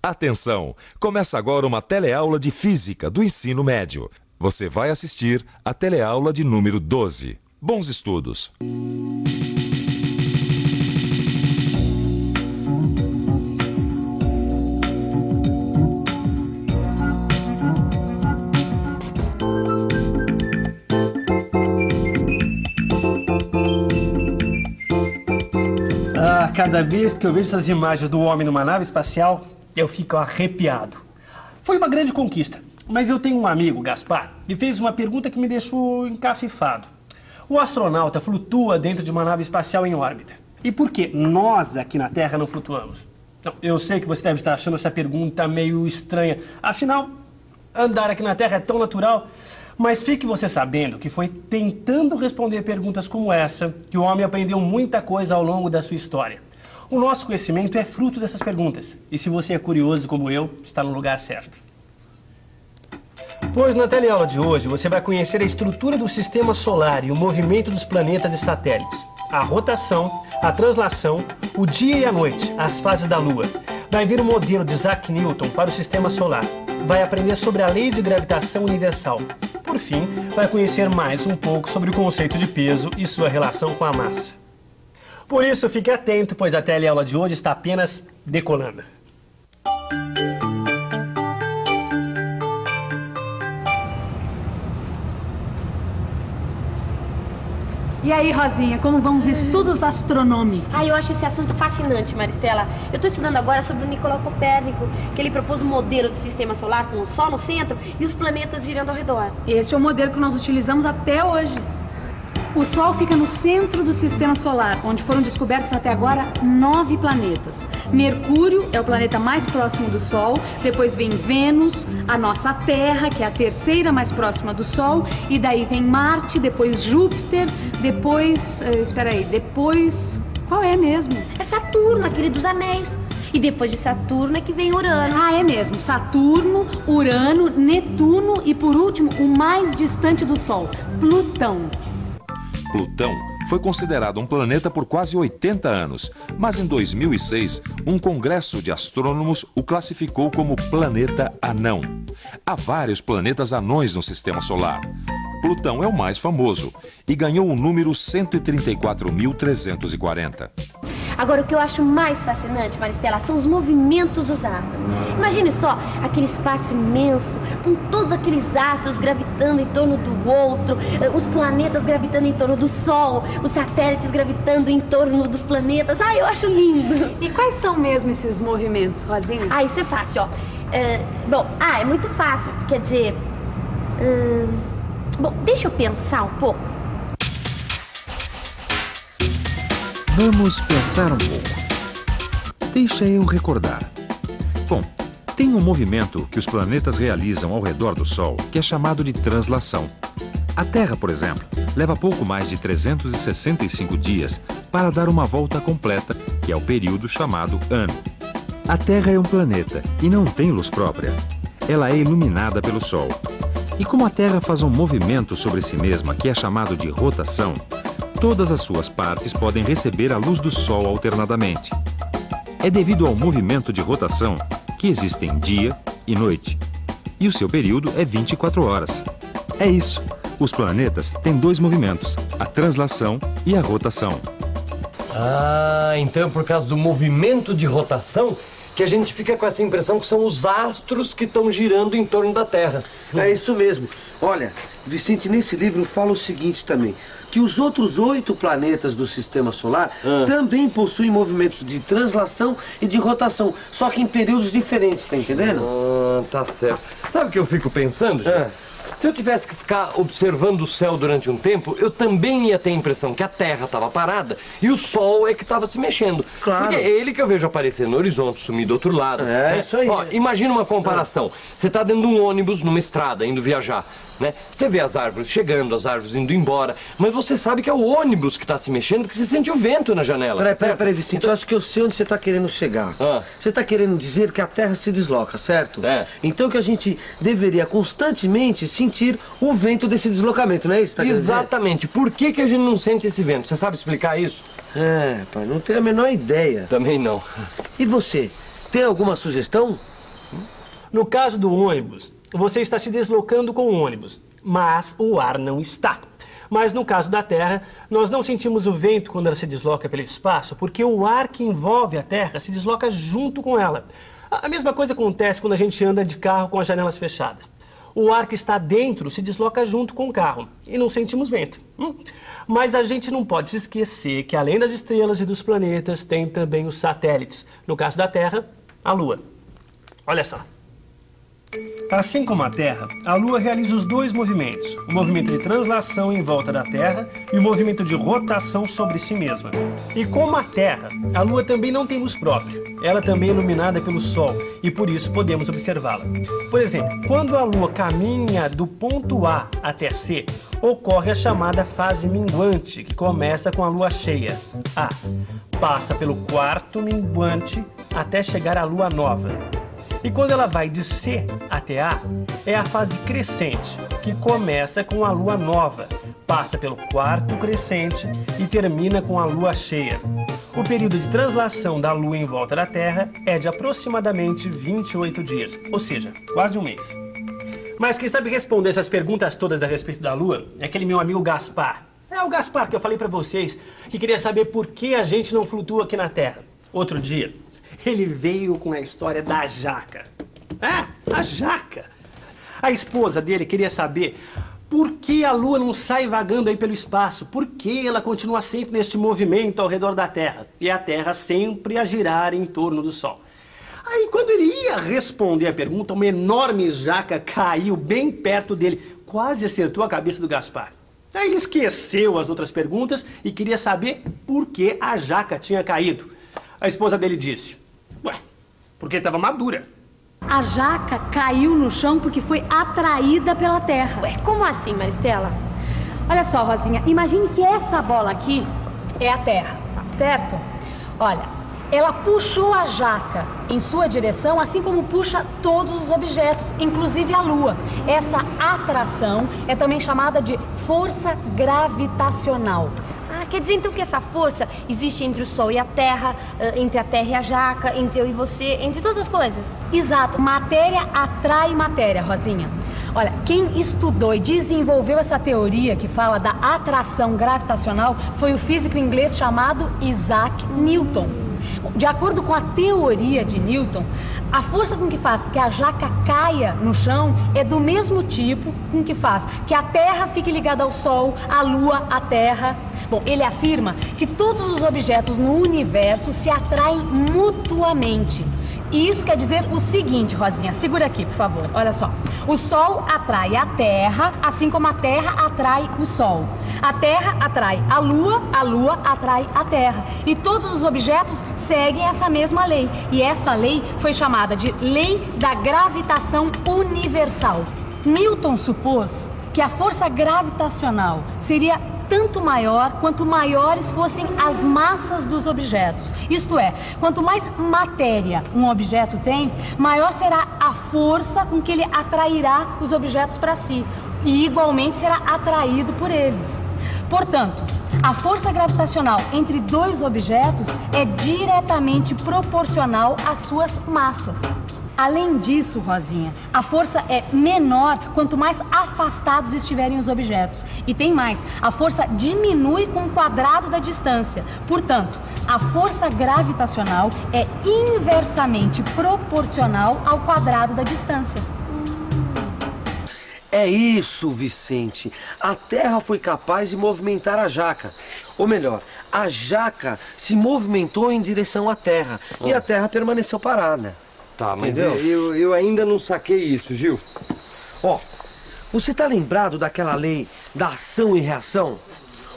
Atenção! Começa agora uma teleaula de Física do ensino médio. Você vai assistir a teleaula de número 12. Bons estudos! Cada vez que eu vejo essas imagens do homem numa nave espacial, eu fico arrepiado. Foi uma grande conquista, mas eu tenho um amigo, Gaspar, que fez uma pergunta que me deixou encafifado. O astronauta flutua dentro de uma nave espacial em órbita. E por que nós aqui na Terra não flutuamos? Não, eu sei que você deve estar achando essa pergunta meio estranha. Afinal, andar aqui na Terra é tão natural. Mas fique você sabendo que foi tentando responder perguntas como essa que o homem aprendeu muita coisa ao longo da sua história. O nosso conhecimento é fruto dessas perguntas. E se você é curioso como eu, está no lugar certo. Pois na teleaula de hoje você vai conhecer a estrutura do sistema solar e o movimento dos planetas e satélites, a rotação, a translação, o dia e a noite, as fases da Lua. Vai vir o modelo de Isaac Newton para o sistema solar. Vai aprender sobre a lei de gravitação universal. Por fim, vai conhecer mais um pouco sobre o conceito de peso e sua relação com a massa. Por isso, fique atento, pois a teleaula de hoje está apenas decolando. E aí, Rosinha, como vão os estudos astronômicos? Eu acho esse assunto fascinante, Maristela. Eu estou estudando agora sobre o Nicolau Copérnico, que ele propôs um modelo de sistema solar com o Sol no centro e os planetas girando ao redor. Esse é o modelo que nós utilizamos até hoje. O Sol fica no centro do sistema solar, onde foram descobertos até agora 9 planetas. Mercúrio é o planeta mais próximo do Sol, depois vem Vênus, a nossa Terra, que é a terceira mais próxima do Sol, e daí vem Marte, depois Júpiter, depois... depois... qual é mesmo? É Saturno, aquele dos anéis. E depois de Saturno é que vem Urano. É mesmo. Saturno, Urano, Netuno e, por último, o mais distante do Sol, Plutão. Plutão foi considerado um planeta por quase 80 anos, mas em 2006, um congresso de astrônomos o classificou como planeta anão. Há vários planetas anões no sistema solar. Plutão é o mais famoso e ganhou o número 134.340. Agora, o que eu acho mais fascinante, Maristela, são os movimentos dos astros. Imagine só aquele espaço imenso, com todos aqueles astros gravitando em torno do outro, os planetas gravitando em torno do Sol, os satélites gravitando em torno dos planetas. Eu acho lindo. E quais são mesmo esses movimentos, Rosinha? Isso é fácil, ó. É muito fácil. Quer dizer... Bom, deixa eu pensar um pouco. Vamos pensar um pouco. Deixa eu recordar. Bom, tem um movimento que os planetas realizam ao redor do Sol que é chamado de translação. A Terra, por exemplo, leva pouco mais de 365 dias para dar uma volta completa, que é o período chamado ano. A Terra é um planeta e não tem luz própria. Ela é iluminada pelo Sol. E como a Terra faz um movimento sobre si mesma que é chamado de rotação, todas as suas partes podem receber a luz do Sol alternadamente. É devido ao movimento de rotação que existem dia e noite. E o seu período é 24 horas. É isso. Os planetas têm 2 movimentos, a translação e a rotação. Então por causa do movimento de rotação que a gente fica com essa impressão que são os astros que estão girando em torno da Terra. É isso mesmo. Olha, Vicente, nesse livro fala o seguinte também, que os outros 8 planetas do Sistema Solar também possuem movimentos de translação e de rotação, só que em períodos diferentes, tá entendendo? Tá certo. Sabe o que eu fico pensando, gente? Se eu tivesse que ficar observando o céu durante um tempo, eu também ia ter a impressão que a Terra estava parada e o Sol é que estava se mexendo. Claro. Porque é ele que eu vejo aparecer no horizonte, sumir do outro lado. Isso aí. Imagina uma comparação. Você está dentro de um ônibus, numa estrada, indo viajar. Você vê as árvores chegando, as árvores indo embora, mas você sabe que é o ônibus que está se mexendo porque você sente o vento na janela. Peraí, Vicente, então, eu acho que eu sei onde você está querendo chegar. Você está querendo dizer que a Terra se desloca, certo? Então que a gente deveria constantemente sentir o vento desse deslocamento, não é isso? Exatamente. Por que a gente não sente esse vento? Você sabe explicar isso? Pai, não tenho a menor ideia. Também não. E você, tem alguma sugestão? No caso do ônibus, você está se deslocando com o ônibus, mas o ar não está. Mas no caso da Terra, nós não sentimos o vento quando ela se desloca pelo espaço, porque o ar que envolve a Terra se desloca junto com ela. A mesma coisa acontece quando a gente anda de carro com as janelas fechadas. O ar que está dentro se desloca junto com o carro e não sentimos vento. Mas a gente não pode se esquecer que além das estrelas e dos planetas, tem também os satélites. No caso da Terra, a Lua. Olha só. Assim como a Terra, a Lua realiza os dois movimentos, o movimento de translação em volta da Terra e o movimento de rotação sobre si mesma. E como a Terra, a Lua também não tem luz própria. Ela também é iluminada pelo Sol e por isso podemos observá-la. Por exemplo, quando a Lua caminha do ponto A até C, ocorre a chamada fase minguante, que começa com a Lua cheia, A. Passa pelo quarto minguante até chegar à Lua nova. E quando ela vai de C até A, é a fase crescente, que começa com a lua nova, passa pelo quarto crescente e termina com a lua cheia. O período de translação da lua em volta da Terra é de aproximadamente 28 dias, ou seja, quase um mês. Mas quem sabe responder essas perguntas todas a respeito da lua é aquele meu amigo Gaspar. É o Gaspar que eu falei pra vocês, que queria saber por que a gente não flutua aqui na Terra. Outro dia, ele veio com a história da jaca. A jaca. A esposa dele queria saber por que a Lua não sai vagando aí pelo espaço, por que ela continua sempre neste movimento ao redor da Terra e a Terra sempre a girar em torno do Sol. Aí quando ele ia responder a pergunta, uma enorme jaca caiu bem perto dele, quase acertou a cabeça do Gaspar. Aí ele esqueceu as outras perguntas e queria saber por que a jaca tinha caído. A esposa dele disse: ué, porque estava madura. A jaca caiu no chão porque foi atraída pela terra. Ué, como assim, Maristela? Olha só, Rosinha, imagine que essa bola aqui é a terra, certo? Olha, ela puxou a jaca em sua direção, assim como puxa todos os objetos, inclusive a Lua. Essa atração é também chamada de força gravitacional. Quer dizer então que essa força existe entre o Sol e a Terra, entre a Terra e a jaca, entre eu e você, entre todas as coisas? Exato. Matéria atrai matéria, Rosinha. Olha, quem estudou e desenvolveu essa teoria que fala da atração gravitacional foi o físico inglês chamado Isaac Newton. De acordo com a teoria de Newton, a força com que faz que a jaca caia no chão é do mesmo tipo com que faz que a Terra fique ligada ao Sol, a Lua, a Terra. Bom, ele afirma que todos os objetos no universo se atraem mutuamente. E isso quer dizer o seguinte, Rosinha, segura aqui, por favor. Olha só. O Sol atrai a Terra, assim como a Terra atrai o Sol. A Terra atrai a Lua atrai a Terra. E todos os objetos seguem essa mesma lei. E essa lei foi chamada de Lei da Gravitação Universal. Newton supôs que a força gravitacional seria tanto maior quanto maiores fossem as massas dos objetos. Isto é, quanto mais matéria um objeto tem, maior será a força com que ele atrairá os objetos para si e igualmente será atraído por eles. Portanto, a força gravitacional entre dois objetos é diretamente proporcional às suas massas. Além disso, Rosinha, a força é menor quanto mais afastados estiverem os objetos. E tem mais, a força diminui com o quadrado da distância. Portanto, a força gravitacional é inversamente proporcional ao quadrado da distância. É isso, Vicente. A Terra foi capaz de movimentar a jaca. Ou melhor, a jaca se movimentou em direção à Terra e a Terra permaneceu parada. Tá, mas eu ainda não saquei isso, Gil. Ó, você tá lembrado daquela lei da ação e reação?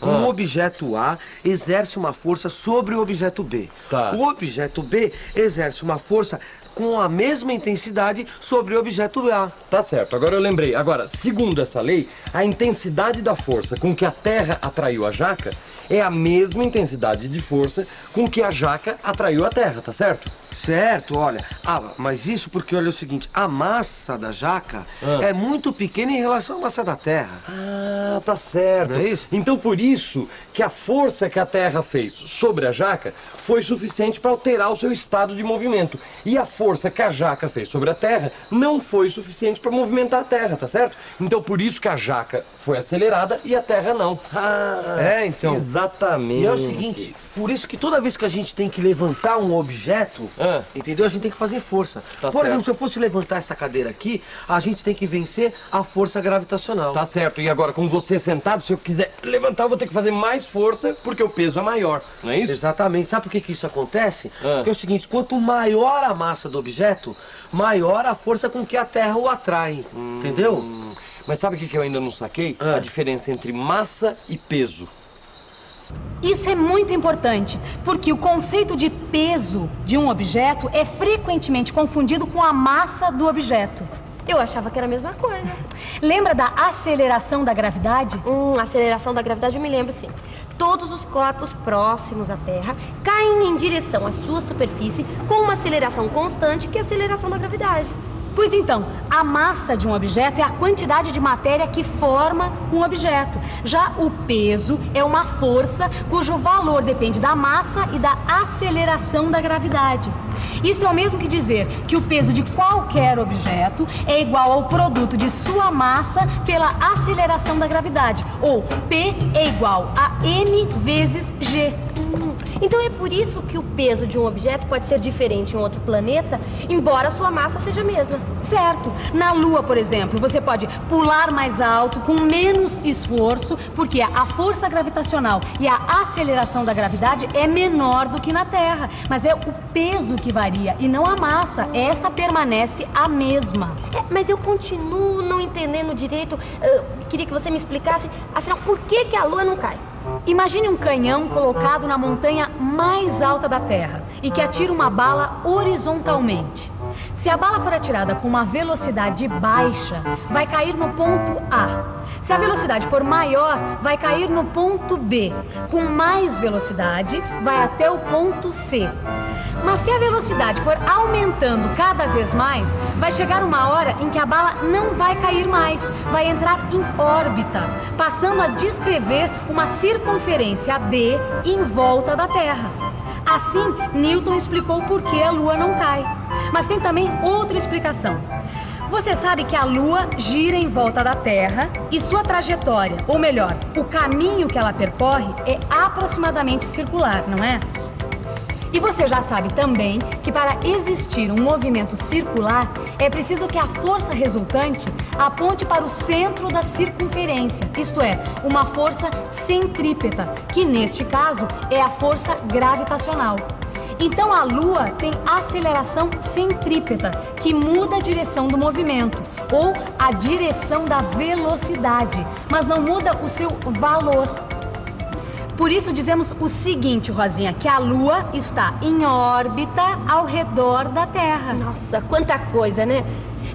Um objeto A exerce uma força sobre o objeto B. Tá. O objeto B exerce uma força com a mesma intensidade sobre o objeto A. Tá certo, agora eu lembrei. Agora, segundo essa lei, a intensidade da força com que a Terra atraiu a jaca é a mesma intensidade de força com que a jaca atraiu a Terra, tá certo? Certo, olha. Mas isso porque, olha, é o seguinte, a massa da jaca é muito pequena em relação à massa da Terra. Ah, tá certo. Não é isso? Então por isso que a força que a Terra fez sobre a jaca foi suficiente para alterar o seu estado de movimento. E a força que a jaca fez sobre a Terra não foi suficiente para movimentar a Terra, tá certo? Então por isso que a jaca foi acelerada e a Terra não. Então. Exatamente. E é o seguinte, por isso que toda vez que a gente tem que levantar um objeto, entendeu? A gente tem que fazer força. Por exemplo, se eu fosse levantar essa cadeira aqui, a gente tem que vencer a força gravitacional. Tá certo. E agora, com você sentado, se eu quiser levantar, eu vou ter que fazer mais força, porque o peso é maior, não é isso? Exatamente. Sabe por que isso acontece? Porque é o seguinte, quanto maior a massa do objeto, maior a força com que a Terra o atrai, entendeu? Mas sabe o que eu ainda não saquei? A diferença entre massa e peso. Isso é muito importante, porque o conceito de peso de um objeto é frequentemente confundido com a massa do objeto. Eu achava que era a mesma coisa. Lembra da aceleração da gravidade? Aceleração da gravidade eu me lembro, sim. Todos os corpos próximos à Terra caem em direção à sua superfície com uma aceleração constante, que é a aceleração da gravidade. Pois então, a massa de um objeto é a quantidade de matéria que forma um objeto. Já o peso é uma força cujo valor depende da massa e da aceleração da gravidade. Isso é o mesmo que dizer que o peso de qualquer objeto é igual ao produto de sua massa pela aceleração da gravidade, ou P é igual a M vezes G. Então é por isso que o peso de um objeto pode ser diferente em um outro planeta, embora a sua massa seja a mesma. Certo. Na Lua, por exemplo, você pode pular mais alto com menos esforço, porque a força gravitacional e a aceleração da gravidade é menor do que na Terra. Mas é o peso que varia e não a massa. Esta permanece a mesma. Mas eu continuo não entendendo direito. Queria que você me explicasse, afinal, por que a Lua não cai? Imagine um canhão colocado na montanha mais alta da Terra e que atira uma bala horizontalmente. Se a bala for atirada com uma velocidade baixa, vai cair no ponto A. Se a velocidade for maior, vai cair no ponto B. Com mais velocidade, vai até o ponto C. Mas se a velocidade for aumentando cada vez mais, vai chegar uma hora em que a bala não vai cair mais, vai entrar em órbita, passando a descrever uma circunferência D em volta da Terra. Assim, Newton explicou por que a Lua não cai. Mas tem também outra explicação. Você sabe que a Lua gira em volta da Terra e sua trajetória, ou melhor, o caminho que ela percorre é aproximadamente circular, não é? E você já sabe também que para existir um movimento circular é preciso que a força resultante aponte para o centro da circunferência, isto é, uma força centrípeta, que neste caso é a força gravitacional. Então a Lua tem aceleração centrípeta, que muda a direção do movimento, ou a direção da velocidade, mas não muda o seu valor. Por isso dizemos o seguinte, Rosinha, que a Lua está em órbita ao redor da Terra. Nossa, quanta coisa, né?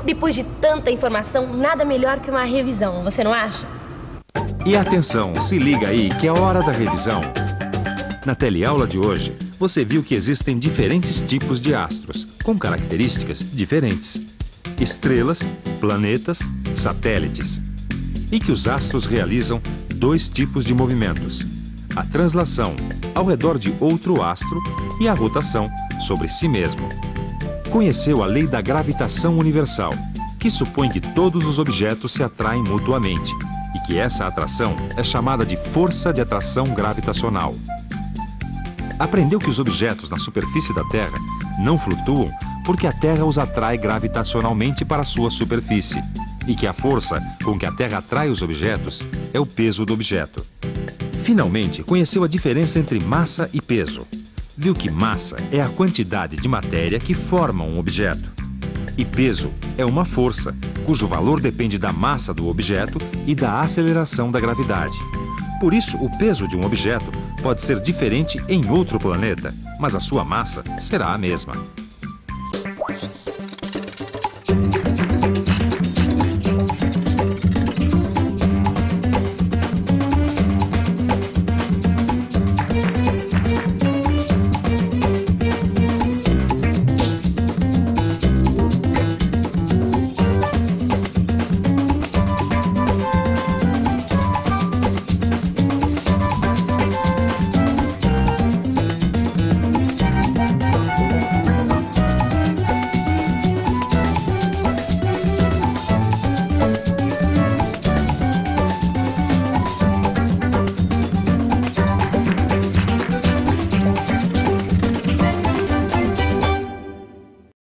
Depois de tanta informação, nada melhor que uma revisão, você não acha? E atenção, se liga aí que é a hora da revisão. Na teleaula de hoje, você viu que existem diferentes tipos de astros, com características diferentes. Estrelas, planetas, satélites. E que os astros realizam dois tipos de movimentos: a translação ao redor de outro astro e a rotação sobre si mesmo. Conheceu a lei da gravitação universal, que supõe que todos os objetos se atraem mutuamente e que essa atração é chamada de força de atração gravitacional. Aprendeu que os objetos na superfície da Terra não flutuam porque a Terra os atrai gravitacionalmente para sua superfície e que a força com que a Terra atrai os objetos é o peso do objeto. Finalmente, conheceu a diferença entre massa e peso. Viu que massa é a quantidade de matéria que forma um objeto. E peso é uma força, cujo valor depende da massa do objeto e da aceleração da gravidade. Por isso, o peso de um objeto pode ser diferente em outro planeta, mas a sua massa será a mesma.